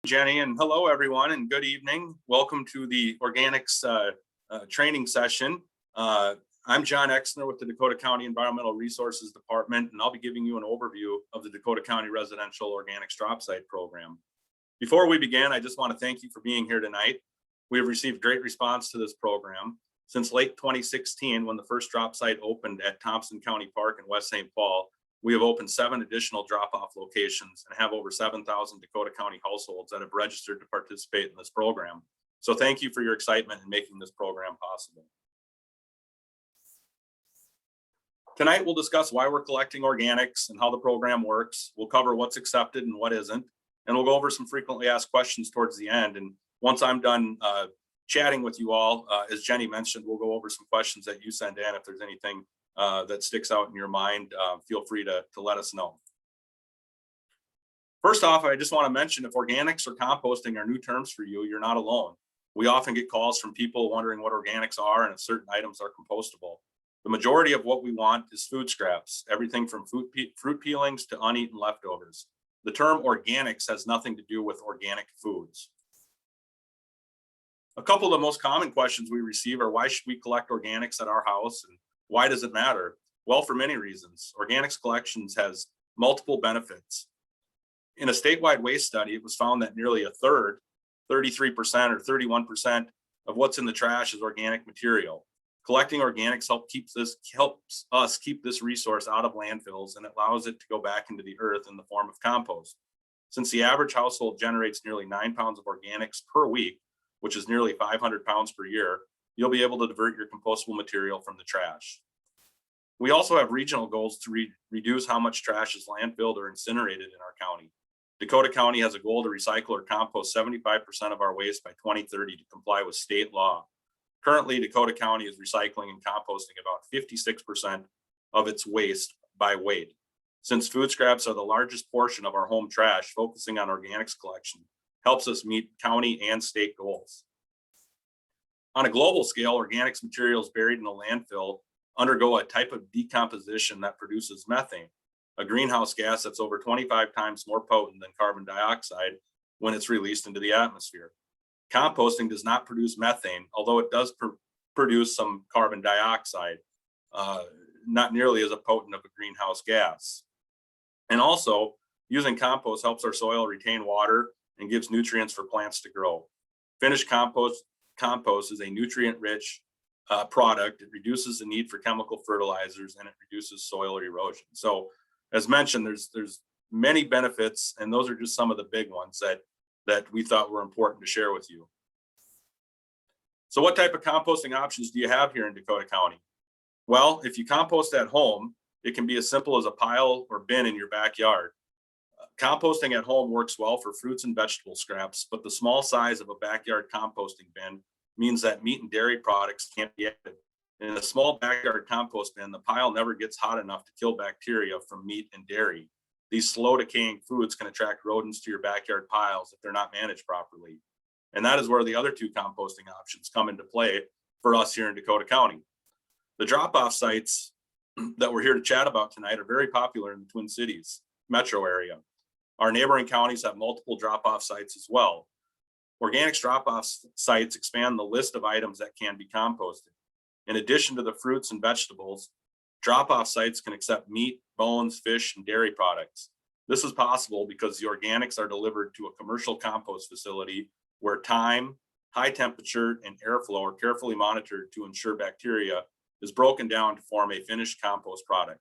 Jenny, and hello everyone, and good evening. Welcome to the organics training session. I'm John Exner with the Dakota County Environmental Resources Department, and I'll be giving you an overview of the Dakota County Residential Organics Drop Site Program. Before we begin, I just want to thank you for being here tonight. We have received great response to this program. Since late 2016, when the first drop site opened at Thompson County Park in West St. Paul, we have opened 7 additional drop-off locations and have over 7,000 Dakota County households that have registered to participate in this program. So thank you for your excitement in making this program possible. Tonight, we'll discuss why we're collecting organics and how the program works. We'll cover what's accepted and what isn't, and we'll go over some frequently asked questions towards the end. And once I'm done chatting with you all, as Jenny mentioned, we'll go over some questions that you send in. If there's anything that sticks out in your mind, feel free to let us know. First off, I just want to mention, if organics or composting are new terms for you, you're not alone. We often get calls from people wondering what organics are and if certain items are compostable. The majority of what we want is food scraps, everything from fruit peelings to uneaten leftovers. The term organics has nothing to do with organic foods. A couple of the most common questions we receive are, why should we collect organics at our house, and why does it matter? Well, for many reasons. Organics collections has multiple benefits. In a statewide waste study, it was found that nearly a third, 33% or 31% of what's in the trash is organic material. Collecting organics helps us keep this resource out of landfills, and allows it to go back into the earth in the form of compost. Since the average household generates nearly 9 pounds of organics per week, which is nearly 500 pounds per year, you'll be able to divert your compostable material from the trash. We also have regional goals to reduce how much trash is landfilled or incinerated in our county. Dakota County has a goal to recycle or compost 75% of our waste by 2030 to comply with state law. Currently, Dakota County is recycling and composting about 56% of its waste by weight. Since food scraps are the largest portion of our home trash, focusing on organics collection helps us meet county and state goals. On a global scale, organics materials buried in a landfill undergo a type of decomposition that produces methane, a greenhouse gas that's over 25 times more potent than carbon dioxide when it's released into the atmosphere. Composting does not produce methane, although it does produce some carbon dioxide, not nearly as potent of a greenhouse gas. And also, using compost helps our soil retain water and gives nutrients for plants to grow. Finished compost is a nutrient-rich product. It reduces the need for chemical fertilizers, and it reduces soil erosion. So, as mentioned, there's many benefits, and those are just some of the big ones that we thought were important to share with you. So what type of composting options do you have here in Dakota County? Well, if you compost at home, it can be as simple as a pile or bin in your backyard. Composting at home works well for fruits and vegetable scraps, but the small size of a backyard composting bin means that meat and dairy products can't be added. In a small backyard compost bin, the pile never gets hot enough to kill bacteria from meat and dairy. These slow decaying foods can attract rodents to your backyard piles if they're not managed properly. And that is where the other 2 composting options come into play for us here in Dakota County. The drop-off sites that we're here to chat about tonight are very popular in the Twin Cities metro area. Our neighboring counties have multiple drop-off sites as well. Organics drop-off sites expand the list of items that can be composted. In addition to the fruits and vegetables, drop-off sites can accept meat, bones, fish, and dairy products. This is possible because the organics are delivered to a commercial compost facility where time, high temperature, and airflow are carefully monitored to ensure bacteria is broken down to form a finished compost product.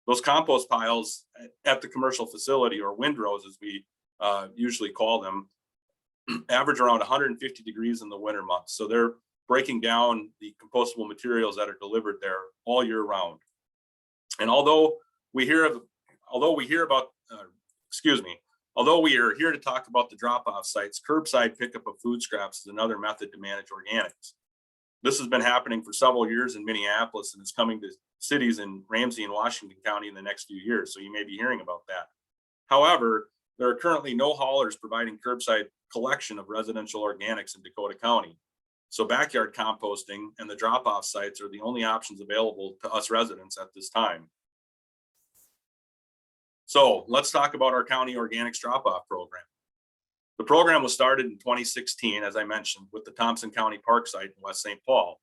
Those compost piles at the commercial facility, or windrows as we usually call them, average around 150 degrees in the winter months. So they're breaking down the compostable materials that are delivered there all year round. And although we are here to talk about the drop-off sites, curbside pickup of food scraps is another method to manage organics. This has been happening for several years in Minneapolis, and it's coming to cities in Ramsey and Washington County in the next few years, so you may be hearing about that. However, there are currently no haulers providing curbside collection of residential organics in Dakota County. So backyard composting and the drop-off sites are the only options available to us residents at this time. So let's talk about our county organics drop-off program. The program was started in 2016, as I mentioned, with the Thompson County Park site in West St. Paul.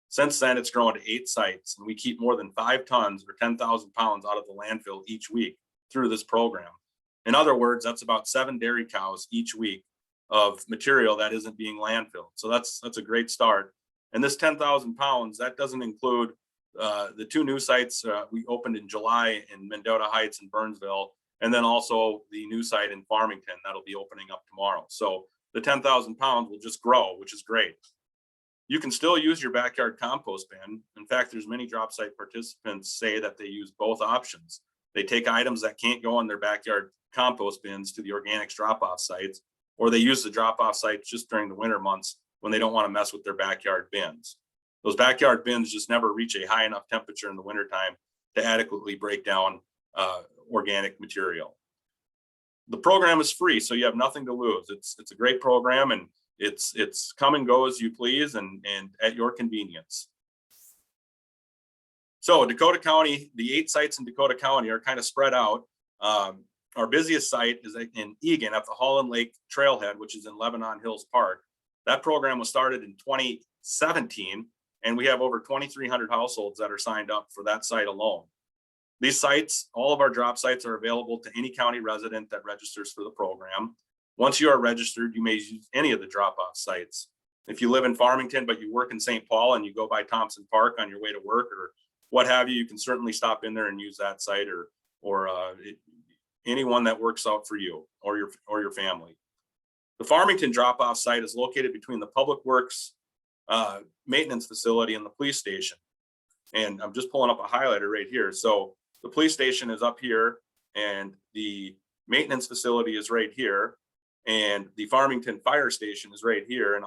Since then, it's grown to 8 sites, and we keep more than 5 tons or 10,000 pounds out of the landfill each week through this program. In other words, that's about 7 dairy cows each week of material that isn't being landfilled. So that's a great start. And this 10,000 pounds, that doesn't include the 2 new sites we opened in July in Mendota Heights and Burnsville, and then also the new site in Farmington that'll be opening up tomorrow. So the 10,000 pounds will just grow, which is great. You can still use your backyard compost bin. In fact, there's many drop site participants say that they use both options. They take items that can't go in their backyard compost bins to the organics drop-off sites, or they use the drop-off sites just during the winter months when they don't want to mess with their backyard bins. Those backyard bins just never reach a high enough temperature in the wintertime to adequately break down organic material. The program is free, so you have nothing to lose. It's a great program, and it's come and go as you please and at your convenience. So Dakota County, the 8 sites in Dakota County are kind of spread out. Our busiest site is in Egan at the Holland Lake Trailhead, which is in Lebanon Hills Park. That program was started in 2017, and we have over 2,300 households that are signed up for that site alone. These sites, all of our drop sites, are available to any county resident that registers for the program. Once you are registered, you may use any of the drop-off sites. If you live in Farmington, but you work in St. Paul and you go by Thompson Park on your way to work or what have you, you can certainly stop in there and use that site or anyone that works out for you or your family. The Farmington drop-off site is located between the Public Works maintenance facility and the police station. And I'm just pulling up a highlighter right here. So the police station is up here and the maintenance facility is right here. And the Farmington fire station is right here, and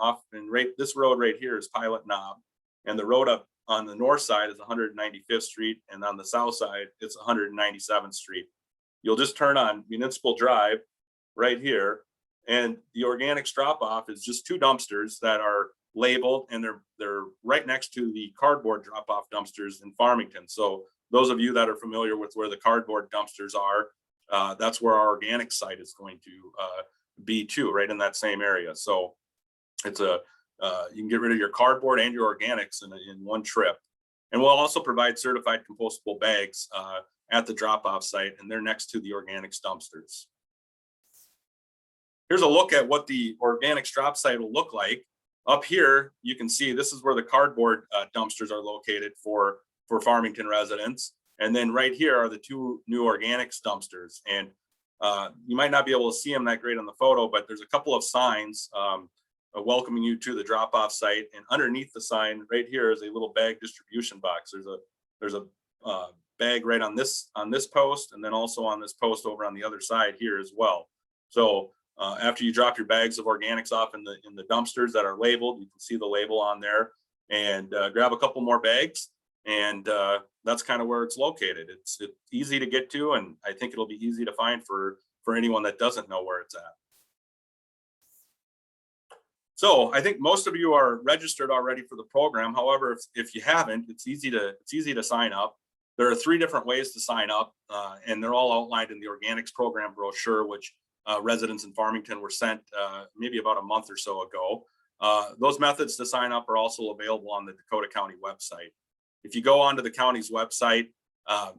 this road right here is Pilot Knob, and the road up on the north side is 195th Street, and on the south side it's 197th Street. You'll just turn on Municipal Drive right here, and the organics drop-off is just 2 dumpsters that are labeled, and they're right next to the cardboard drop-off dumpsters in Farmington. So those of you that are familiar with where the cardboard dumpsters are, that's where our organic site is going to be too, right in that same area. So it's you can get rid of your cardboard and your organics in one trip. And we'll also provide certified compostable bags at the drop-off site, and they're next to the organics dumpsters. Here's a look at what the organics drop site will look like. Up here, you can see this is where the cardboard dumpsters are located for Farmington residents. And then right here are the 2 new organics dumpsters. And you might not be able to see them that great on the photo, but there's a couple of signs welcoming you to the drop-off site. And underneath the sign right here is a little bag distribution box. There's a bag right on this post, and then also on this post over on the other side here as well. So after you drop your bags of organics off in the dumpsters that are labeled, you can see the label on there, and grab a couple more bags. And that's kind of where it's located. It's easy to get to, and I think it'll be easy to find for anyone that doesn't know where it's at. So I think most of you are registered already for the program. However, if you haven't, it's easy to sign up. There are 3 different ways to sign up, and they're all outlined in the organics program brochure, which residents in Farmington were sent maybe about a month or so ago. Those methods to sign up are also available on the Dakota County website. If you go onto the county's website,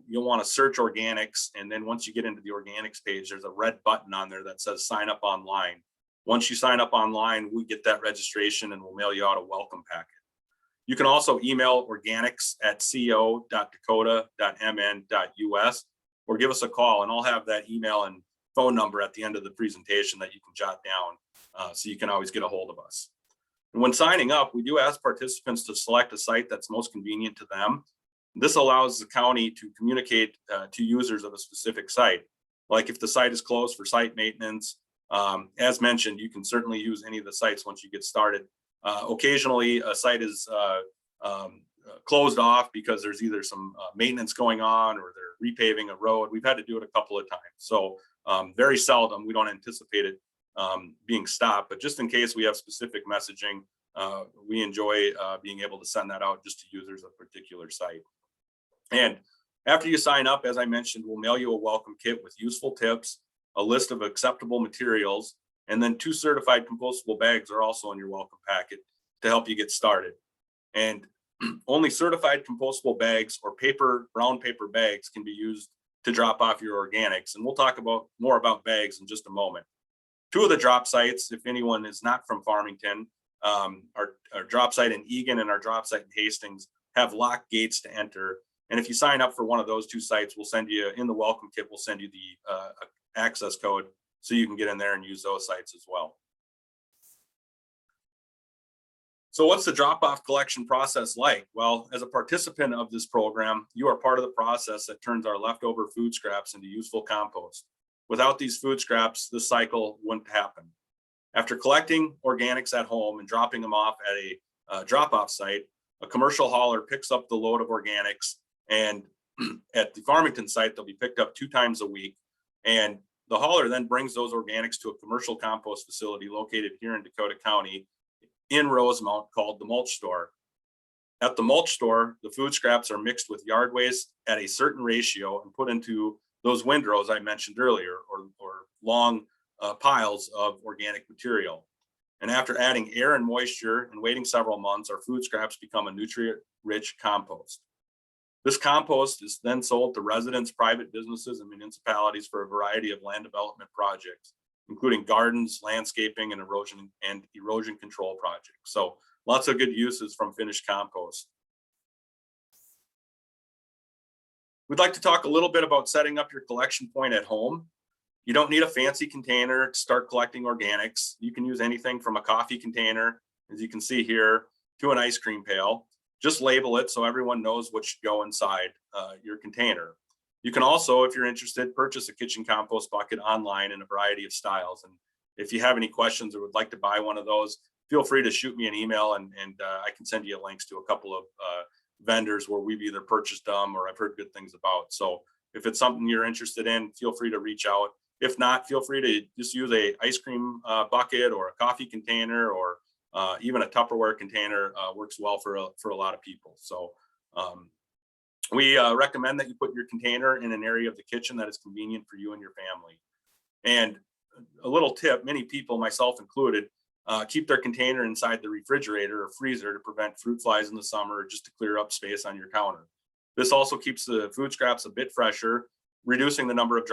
you'll want to search organics. And then once you get into the organics page, there's a red button on there that says sign up online. Once you sign up online, we get that registration and we'll mail you out a welcome packet. You can also email organics@co.dakota.mn.us or give us a call, and I'll have that email and phone number at the end of the presentation that you can jot down, so you can always get a hold of us. And when signing up, we do ask participants to select a site that's most convenient to them. This allows the county to communicate to users of a specific site. Like if the site is closed for site maintenance, as mentioned, you can certainly use any of the sites once you get started. Occasionally, a site is closed off because there's either some maintenance going on or they're repaving a road. We've had to do it a couple of times. So very seldom, we don't anticipate it being stopped, but just in case we have specific messaging, we enjoy being able to send that out just to users of a particular site. And after you sign up, as I mentioned, we'll mail you a welcome kit with useful tips, a list of acceptable materials, And then 2 certified compostable bags are also in your welcome packet to help you get started. And only certified compostable bags or brown paper bags can be used to drop off your organics. And we'll talk more about bags in just a moment. 2 of the drop sites, if anyone is not from Farmington, our drop site in Egan and our drop site in Hastings have locked gates to enter. And if you sign up for one of those 2 sites, we'll send you in the welcome kit, we'll send you the access code so you can get in there and use those sites as well. So what's the drop-off collection process like? Well, as a participant of this program, you are part of the process that turns our leftover food scraps into useful compost. Without these food scraps, this cycle wouldn't happen. After collecting organics at home and dropping them off at a drop-off site, a commercial hauler picks up the load of organics, and at the Farmington site, they'll be picked up 2 times a week. And the hauler then brings those organics to a commercial compost facility located here in Dakota County in Rosemount called the mulch store. At the mulch store, the food scraps are mixed with yard waste at a certain ratio and put into those windrows I mentioned earlier, or long piles of organic material. And after adding air and moisture and waiting several months, our food scraps become a nutrient-rich compost. This compost is then sold to residents, private businesses, and municipalities for a variety of land development projects, including gardens, landscaping, and erosion control projects. So lots of good uses from finished compost. We'd like to talk a little bit about setting up your collection point at home. You don't need a fancy container to start collecting organics. You can use anything from a coffee container, as you can see here, to an ice cream pail. Just label it so everyone knows what should go inside your container. You can also, if you're interested, purchase a kitchen compost bucket online in a variety of styles. And if you have any questions or would like to buy one of those, feel free to shoot me an email and I can send you links to a couple of vendors where we've either purchased them or I've heard good things about. So if it's something you're interested in, feel free to reach out. If not, feel free to just use a ice cream bucket or a coffee container or even a Tupperware container works well for a lot of people. So we recommend that you put your container in an area of the kitchen that is convenient for you and your family. And a little tip, many people, myself included, keep their container inside the refrigerator or freezer to prevent fruit flies in the summer or just to clear up space on your counter. This also keeps the food scraps a bit fresher, reducing the number of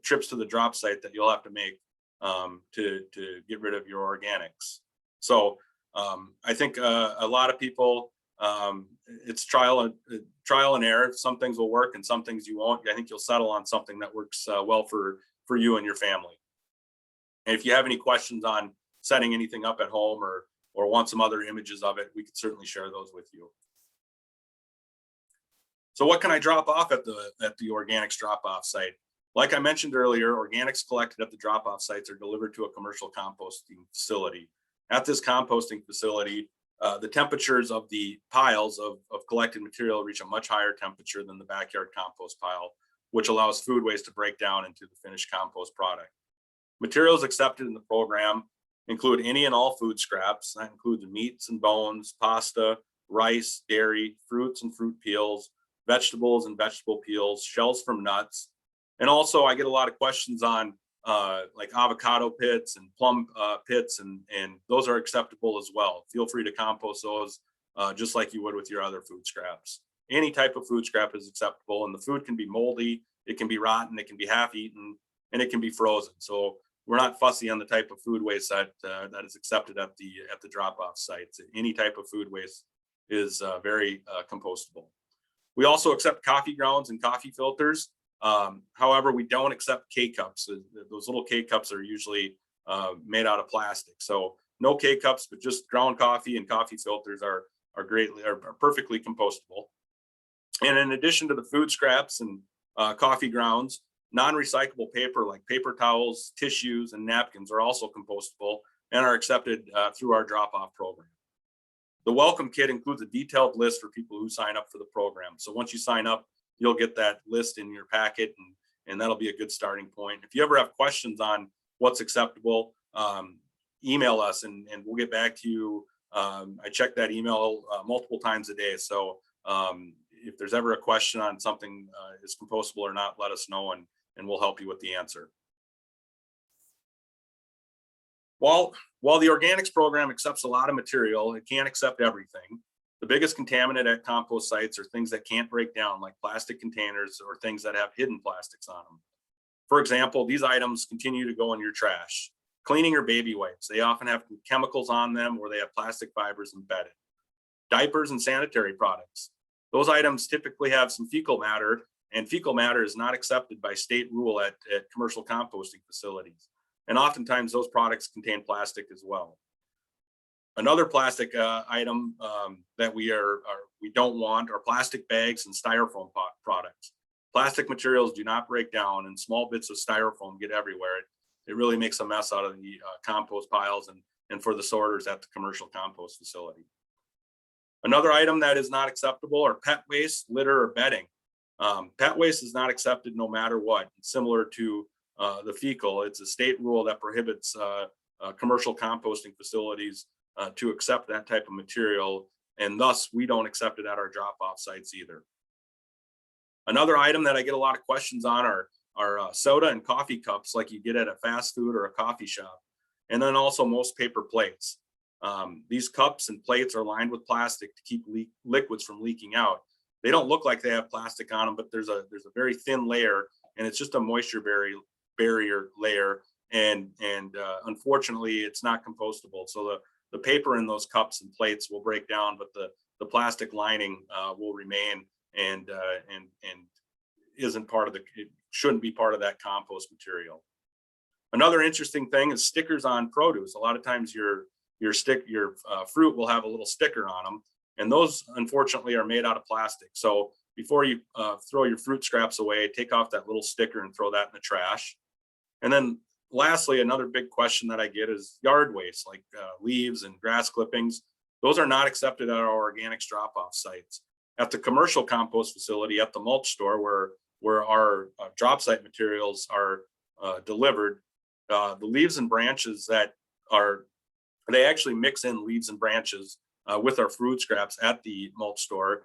trips to the drop site that you'll have to make to get rid of your organics. So I think a lot of people, it's trial and error. Some things will work and some things you won't. I think you'll settle on something that works well for you and your family. And if you have any questions on setting anything up at home or want some other images of it, we could certainly share those with you. So what can I drop off at the organics drop-off site? Like I mentioned earlier, organics collected at the drop-off sites are delivered to a commercial composting facility. At this composting facility, the temperatures of the piles of collected material reach a much higher temperature than the backyard compost pile, which allows food waste to break down into the finished compost product. Materials accepted in the program include any and all food scraps. That includes meats and bones, pasta, rice, dairy, fruits and fruit peels, vegetables and vegetable peels, shells from nuts. And also I get a lot of questions on like avocado pits and plum pits, and those are acceptable as well. Feel free to compost those just like you would with your other food scraps. Any type of food scrap is acceptable, and the food can be moldy, it can be rotten, it can be half eaten, and it can be frozen. So we're not fussy on the type of food waste that is accepted at the drop-off sites. Any type of food waste is very compostable. We also accept coffee grounds and coffee filters. However, we don't accept K-cups. Those little K-cups are usually made out of plastic. So no K-cups, but just ground coffee and coffee filters are perfectly compostable. And in addition to the food scraps and coffee grounds, non-recyclable paper like paper towels, tissues, and napkins are also compostable and are accepted through our drop-off program. The welcome kit includes a detailed list for people who sign up for the program. So once you sign up, you'll get that list in your packet, and that'll be a good starting point. If you ever have questions on what's acceptable, email us and we'll get back to you. I check that email multiple times a day. So if there's ever a question on something is compostable or not, let us know and we'll help you with the answer. While the organics program accepts a lot of material, it can't accept everything. The biggest contaminant at compost sites are things that can't break down, like plastic containers or things that have hidden plastics on them. For example, these items continue to go in your trash. Cleaning your baby wipes, they often have chemicals on them or they have plastic fibers embedded. Diapers and sanitary products. Those items typically have some fecal matter, and fecal matter is not accepted by state rule at commercial composting facilities. And oftentimes those products contain plastic as well. Another plastic item that we don't want are plastic bags and styrofoam products. Plastic materials do not break down, and small bits of styrofoam get everywhere. It really makes a mess out of the compost piles and for the sorters at the commercial compost facility. Another item that is not acceptable are pet waste, litter, or bedding. Pet waste is not accepted no matter what. It's similar to the fecal. It's a state rule that prohibits commercial composting facilities to accept that type of material, and thus we don't accept it at our drop-off sites either. Another item that I get a lot of questions on are soda and coffee cups like you get at a fast food or a coffee shop, and then also most paper plates. These cups and plates are lined with plastic to keep liquids from leaking out. They don't look like they have plastic on them, but there's a very thin layer, and it's just a moisture barrier layer, and unfortunately it's not compostable. So the paper in those cups and plates will break down, but the plastic lining will remain and isn't part of it shouldn't be part of that compost material. Another interesting thing is stickers on produce. A lot of times your fruit will have a little sticker on them, and those unfortunately are made out of plastic. So before you throw your fruit scraps away, take off that little sticker and throw that in the trash. And then lastly, another big question that I get is yard waste, like leaves and grass clippings. Those are not accepted at our organics drop-off sites. At the commercial compost facility, at the mulch store where our drop site materials are delivered, the leaves and branches they actually mix in leaves and branches with our fruit scraps at the mulch store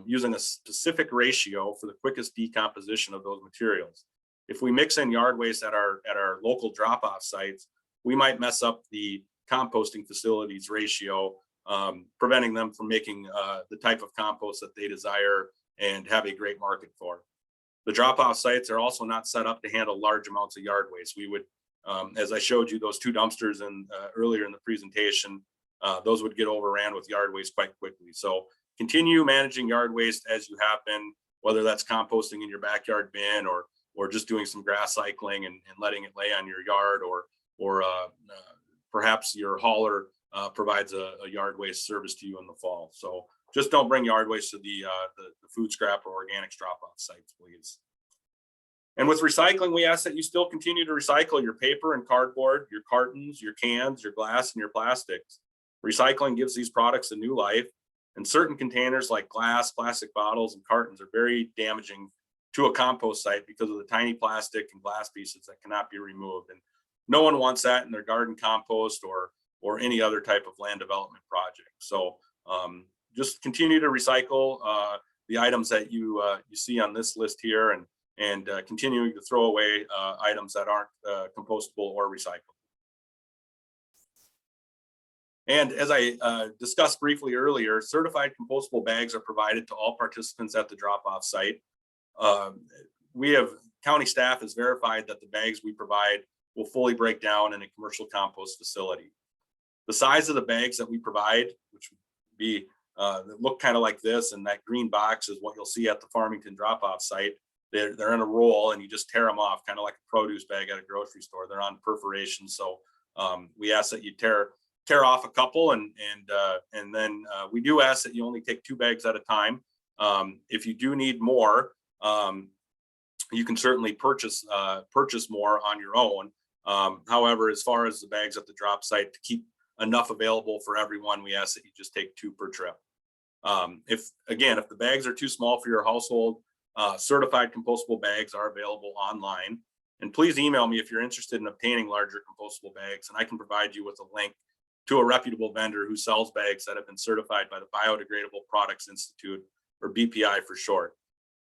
using a specific ratio for the quickest decomposition of those materials. If we mix in yard waste at our local drop-off sites, we might mess up the composting facilities ratio, preventing them from making the type of compost that they desire and have a great market for. The drop-off sites are also not set up to handle large amounts of yard waste. We would, as I showed you, those two dumpsters earlier in the presentation, those would get overran with yard waste quite quickly. So continue managing yard waste as you have been, whether that's composting in your backyard bin or just doing some grass cycling and letting it lay on your yard, or perhaps your hauler provides a yard waste service to you in the fall. So just don't bring yard waste to the food scrap or organics drop-off sites, please. And with recycling, we ask that you still continue to recycle your paper and cardboard, your cartons, your cans, your glass, and your plastics. Recycling gives these products a new life, and certain containers like glass, plastic bottles, and cartons are very damaging to a compost site because of the tiny plastic and glass pieces that cannot be removed. And no one wants that in their garden compost or any other type of land development project. So just continue to recycle the items that you see on this list here, and continuing to throw away items that aren't compostable or recyclable. And as I discussed briefly earlier, certified compostable bags are provided to all participants at the drop-off site. County staff has verified that the bags we provide will fully break down in a commercial compost facility. The size of the bags that we provide, which would be look kind of like this, and that green box is what you'll see at the Farmington drop-off site. They're in a roll, and you just tear them off, kind of like a produce bag at a grocery store. They're on perforation, so we ask that you tear off a couple, and then we do ask that you only take 2 bags at a time. If you do need more, you can certainly purchase more on your own. However, as far as the bags at the drop site, to keep enough available for everyone, we ask that you just take 2 per trip. If the bags are too small for your household, certified compostable bags are available online. And please email me if you're interested in obtaining larger compostable bags, and I can provide you with a link to a reputable vendor who sells bags that have been certified by the Biodegradable Products Institute, or BPI for short.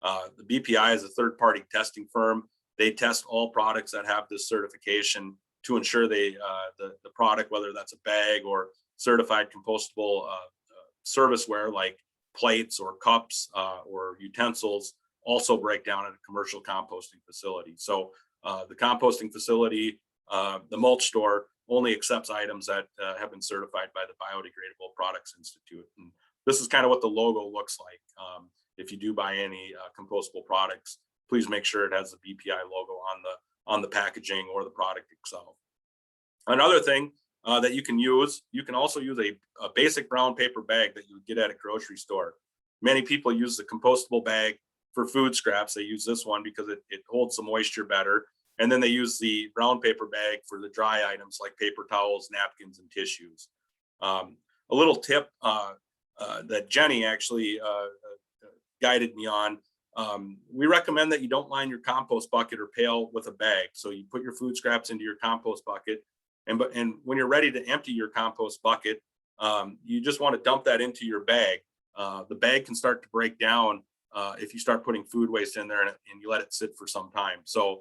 The BPI is a third-party testing firm. They test all products that have this certification, to ensure the product, whether that's a bag or certified compostable serviceware like plates or cups or utensils, also break down at a commercial composting facility. So the composting facility, the mulch store, only accepts items that have been certified by the Biodegradable Products Institute. And this is kind of what the logo looks like. If you do buy any compostable products, please make sure it has the BPI logo on the packaging or the product itself. Another thing that you can also use a basic brown paper bag that you would get at a grocery store. Many people use the compostable bag for food scraps. They use this one because it holds the moisture better. And then they use the brown paper bag for the dry items like paper towels, napkins, and tissues. A little tip that Jenny actually guided me on. We recommend that you don't line your compost bucket or pail with a bag. So you put your food scraps into your compost bucket, and when you're ready to empty your compost bucket, you just want to dump that into your bag. The bag can start to break down if you start putting food waste in there and you let it sit for some time. So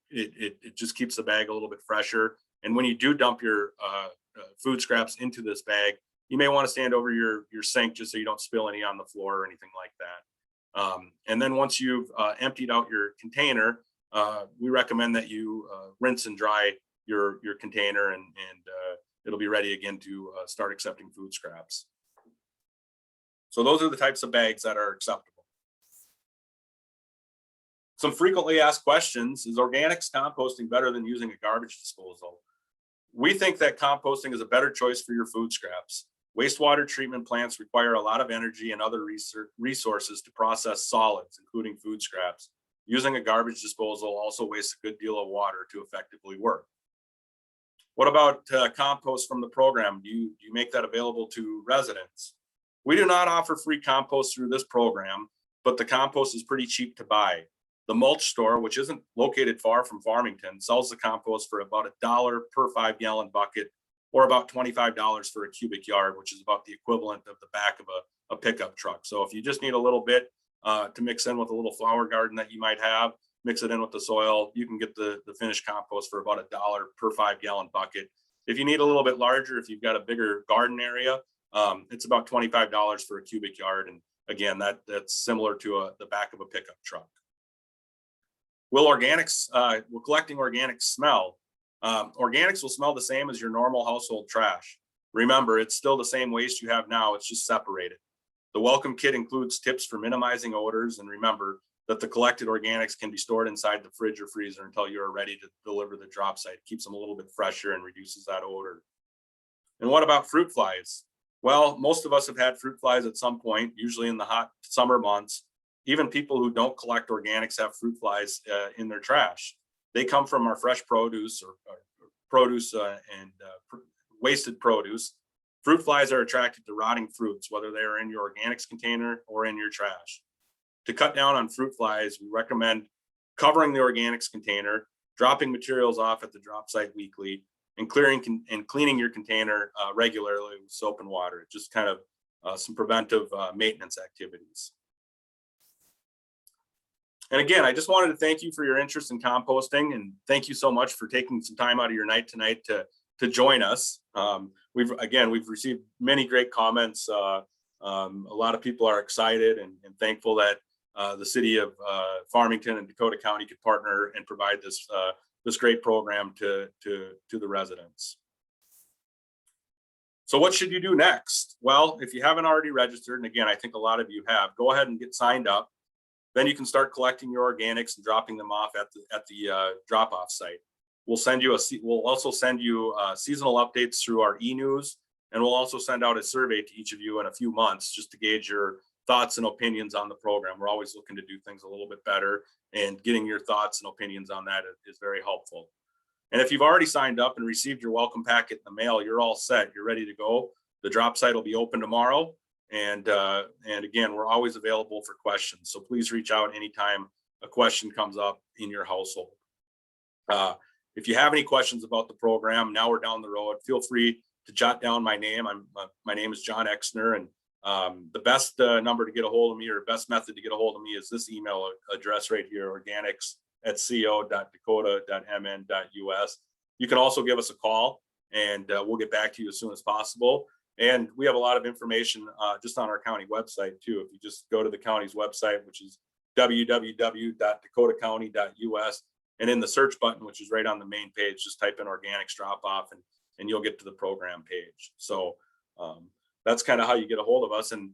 it just keeps the bag a little bit fresher. And when you do dump your food scraps into this bag, you may want to stand over your sink just so you don't spill any on the floor or anything like that. And then once you've emptied out your container, we recommend that you rinse and dry your container, and it'll be ready again to start accepting food scraps. So those are the types of bags that are acceptable. Some frequently asked questions: is organics composting better than using a garbage disposal? We think that composting is a better choice for your food scraps. Wastewater treatment plants require a lot of energy and other resources to process solids, including food scraps. Using a garbage disposal also wastes a good deal of water to effectively work. What about compost from the program? Do you make that available to residents? We do not offer free compost through this program, but the compost is pretty cheap to buy. The mulch store, which isn't located far from Farmington, sells the compost for about $1 per 5-gallon bucket, or about $25 for a cubic yard, which is about the equivalent of the back of a pickup truck. So if you just need a little bit to mix in with a little flower garden that you might have, mix it in with the soil, you can get the finished compost for about $1 per 5-gallon bucket. If you need a little bit larger, if you've got a bigger garden area, it's about $25 for a cubic yard. And again, that's similar to the back of a pickup truck. Will collecting organics smell? Organics will smell the same as your normal household trash. Remember, it's still the same waste you have now, it's just separated. The welcome kit includes tips for minimizing odors, and remember that the collected organics can be stored inside the fridge or freezer until you are ready to deliver the drop site. It keeps them a little bit fresher and reduces that odor. And what about fruit flies? Well, most of us have had fruit flies at some point, usually in the hot summer months. Even people who don't collect organics have fruit flies in their trash. They come from our fresh produce or produce and wasted produce. Fruit flies are attracted to rotting fruits, whether they are in your organics container or in your trash. To cut down on fruit flies, we recommend covering the organics container, dropping materials off at the drop site weekly, and cleaning your container regularly with soap and water. Just kind of some preventive maintenance activities. And again, I just wanted to thank you for your interest in composting, and thank you so much for taking some time out of your night tonight to join us. We've received many great comments. A lot of people are excited and thankful that the city of Farmington and Dakota County could partner and provide this great program to the residents. So what should you do next? Well, if you haven't already registered, and again, I think a lot of you have, go ahead and get signed up. Then you can start collecting your organics and dropping them off at the drop-off site. We'll also send you seasonal updates through our e-news, and we'll also send out a survey to each of you in a few months just to gauge your thoughts and opinions on the program. We're always looking to do things a little bit better, and getting your thoughts and opinions on that is very helpful. And if you've already signed up and received your welcome packet in the mail, you're all set. You're ready to go. The drop site will be open tomorrow. And again, we're always available for questions. So please reach out anytime a question comes up in your household. If you have any questions about the program, now we're down the road, feel free to jot down my name. My name is John Exner, and the best number to get a hold of me, or best method to get a hold of me, is this email address right here, organics@co.dakota.mn.us. you can also give us a call, and we'll get back to you as soon as possible. And we have a lot of information just on our county website too. If you just go to the county's website, which is www.dakotacounty.us, and in the search button, which is right on the main page, just type in organics drop off, and you'll get to the program page. So that's kind of how you get a hold of us. And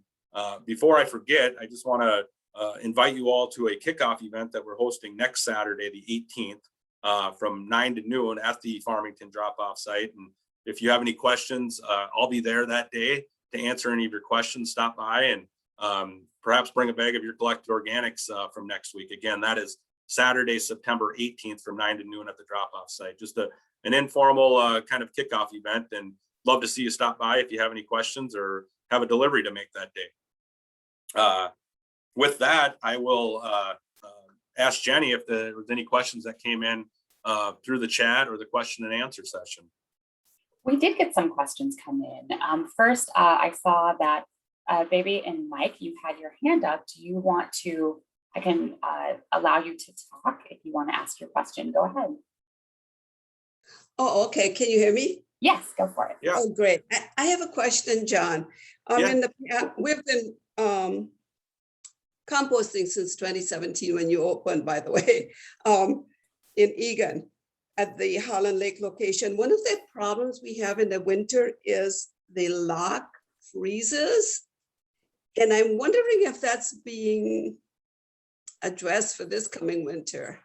before I forget, I just want to invite you all to a kickoff event that we're hosting next Saturday, the 18th, from 9 to noon at the Farmington drop-off site. And if you have any questions, I'll be there that day to answer any of your questions. Stop by and perhaps bring a bag of your collected organics from next week. Again, that is Saturday, September 18th from 9 to noon at the drop-off site. Just an informal kind of kickoff event, and love to see you stop by if you have any questions or have a delivery to make that day. With that, I will ask Jenny if there was any questions that came in through the chat or the question and answer session. We did get some questions come in. First, I saw that Baby and Mike, you had your hand up. Do you want to, I can allow you to talk if you want to ask your question. Go ahead. Oh, okay. Can you hear me? Yes, go for it. Yeah. Oh, great. I have a question, John. We've been composting since 2017 when you opened, by the way, in Egan at the Holland Lake location. One of the problems we have in the winter is the lock freezes. And I'm wondering if that's being addressed for this coming winter.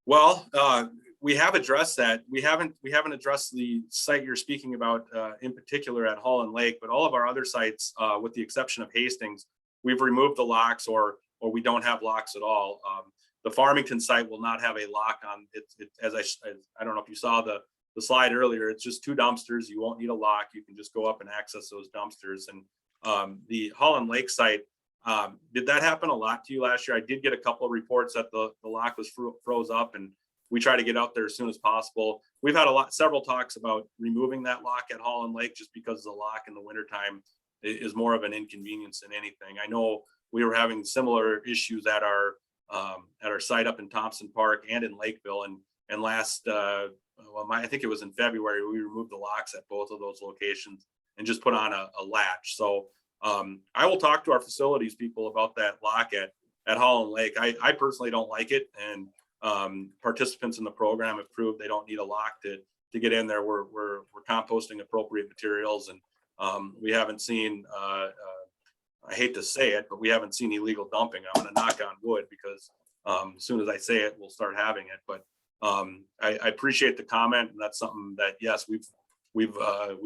Well, we have addressed that. We haven't addressed the site you're speaking about in particular at Holland Lake, but all of our other sites, with the exception of Hastings, we've removed the locks or we don't have locks at all. The Farmington site will not have a lock on it. As I don't know if you saw the slide earlier, it's just 2 dumpsters. You won't need a lock. You can just go up and access those dumpsters. And the Holland Lake site, did that happen a lot to you last year? I did get a couple of reports that the lock was froze up, and we try to get out there as soon as possible. We've had several talks about removing that lock at Holland Lake, just because the lock in the wintertime is more of an inconvenience than anything. I know we were having similar issues at our site up in Thompson Park and in Lakeville, and last I think it was in February, we removed the locks at both of those locations and just put on a latch. So I will talk to our facilities people about that lock at Holland Lake. I personally don't like it, and participants in the program have proved they don't need a lock to get in there. We're composting appropriate materials, and we haven't seen, I hate to say it, but we haven't seen illegal dumping. I'm going to knock on wood, because as soon as I say it, we'll start having it. But I appreciate the comment, and that's something that, yes, we've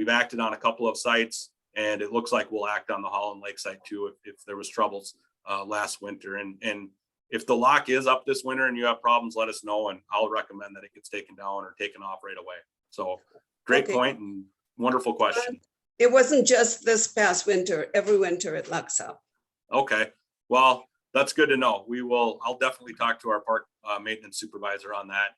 acted on a couple of sites, and it looks like we'll act on the Holland Lake site too if there was troubles last winter. And if the lock is up this winter and you have problems, let us know, and I'll recommend that it gets taken down or taken off right away. So great point and wonderful question. It wasn't just this past winter, every winter it locks up. Okay, well, that's good to know. I'll definitely talk to our park maintenance supervisor on that,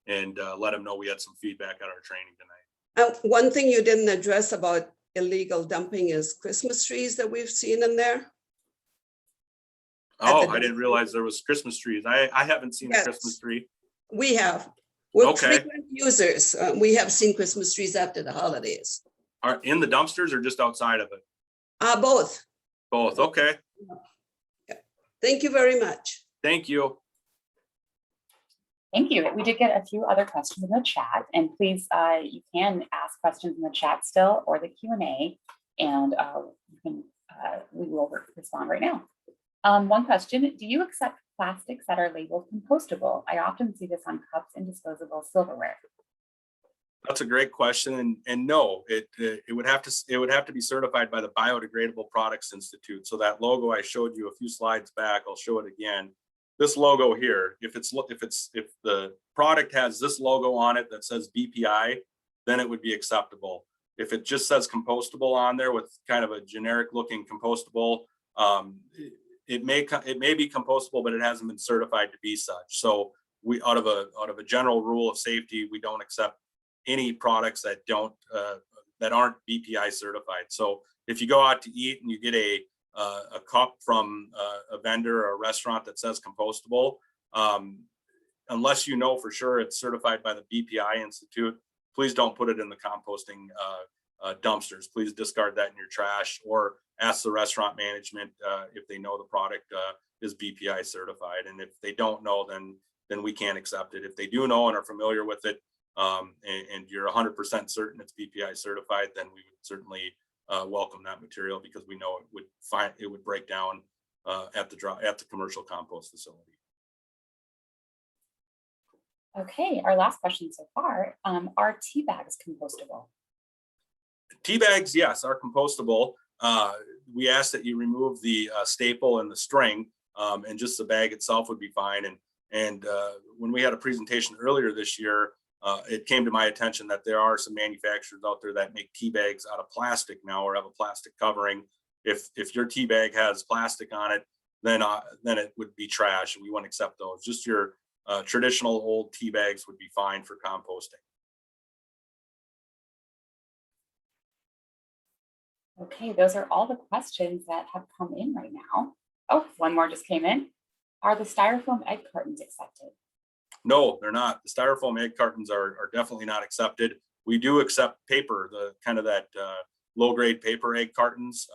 and let him know we had some feedback at our training tonight. One thing you didn't address about illegal dumping is Christmas trees that we've seen in there. Oh, I didn't realize there was Christmas trees. I haven't seen a Christmas tree. We have. We're frequent users. We have seen Christmas trees after the holidays. Are in the dumpsters or just outside of it? Both. Both. Okay. Yeah. Thank you very much. Thank you. Thank you. We did get a few other questions in the chat, and please, you can ask questions in the chat still, or the Q&A, and we will respond right now. One question: do you accept plastics that are labeled compostable? I often see this on cups and disposable silverware. That's a great question, and no, it would have to be certified by the Biodegradable Products Institute. So that logo I showed you a few slides back, I'll show it again. This logo here, if the product has this logo on it that says BPI, then it would be acceptable. If it just says compostable on there with kind of a generic looking compostable, it may be compostable, but it hasn't been certified to be such. So we, out of a general rule of safety, we don't accept any products that aren't BPI certified. So if you go out to eat and you get a cup from a vendor or a restaurant that says compostable, unless you know for sure it's certified by the BPI Institute, please don't put it in the composting dumpsters. Please discard that in your trash, or ask the restaurant management if they know the product is BPI certified. And if they don't know, then we can't accept it. If they do know and are familiar with it, and you're 100% certain it's BPI certified, then we would certainly welcome that material, because we know it would break down at the commercial compost facility. Okay, our last question so far, are tea bags compostable? Tea bags, yes, are compostable. We ask that you remove the staple and the string, and just the bag itself would be fine. And when we had a presentation earlier this year, it came to my attention that there are some manufacturers out there that make tea bags out of plastic now, or have a plastic covering. If your tea bag has plastic on it, then it would be trash, and we wouldn't accept those. Just your traditional old tea bags would be fine for composting. Okay, those are all the questions that have come in right now. Oh, one more just came in. Are the styrofoam egg cartons accepted? No, they're not. The styrofoam egg cartons are definitely not accepted. We do accept paper, the kind of that low grade paper egg cartons.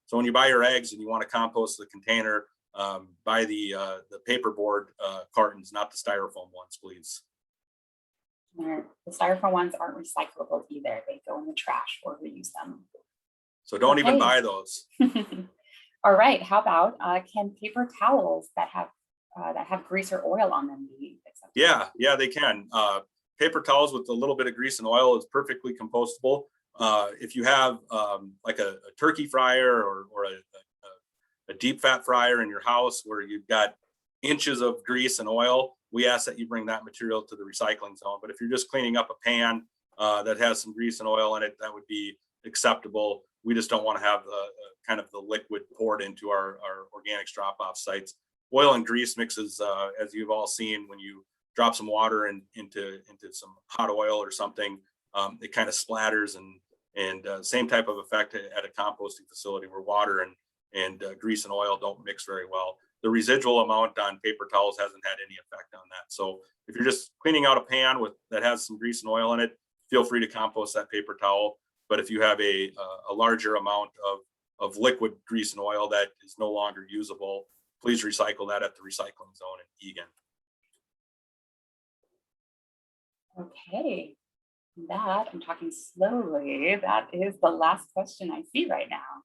So when you buy your eggs and you want to compost the container, buy the paperboard cartons, not the styrofoam ones, please. The styrofoam ones aren't recyclable either. They go in the trash or reuse them. So don't even Okay. buy those. All right. How about can paper towels that have grease or oil on them be accepted? Yeah, they can. Paper towels with a little bit of grease and oil is perfectly compostable. If you have like a turkey fryer or a deep fat fryer in your house where you've got inches of grease and oil, we ask that you bring that material to the recycling zone. But if you're just cleaning up a pan that has some grease and oil in it, that would be acceptable. We just don't want to have kind of the liquid poured into our organics drop-off sites. Oil and grease mixes, as you've all seen, when you drop some water into some hot oil or something, it kind of splatters, and same type of effect at a composting facility where water and grease and oil don't mix very well. The residual amount on paper towels hasn't had any effect on that. So if you're just cleaning out a pan that has some grease and oil in it, feel free to compost that paper towel. But if you have a larger amount of liquid grease and oil that is no longer usable, please recycle that at the recycling zone in Egan. Okay, that, I'm talking slowly, that is the last question I see right now.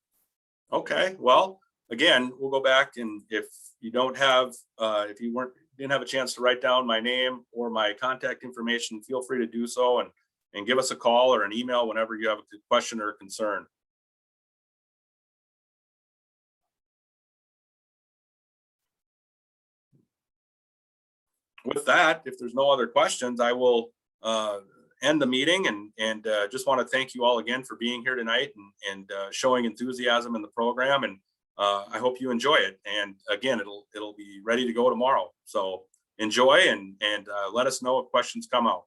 Okay, well, again, we'll go back, and if you don't have, if you didn't have a chance to write down my name or my contact information, feel free to do so, and give us a call or an email whenever you have a question or a concern. With that, if there's no other questions, I will end the meeting, and just want to thank you all again for being here tonight and showing enthusiasm in the program. And I hope you enjoy it. And again, it'll be ready to go tomorrow. So enjoy, and let us know if questions come out.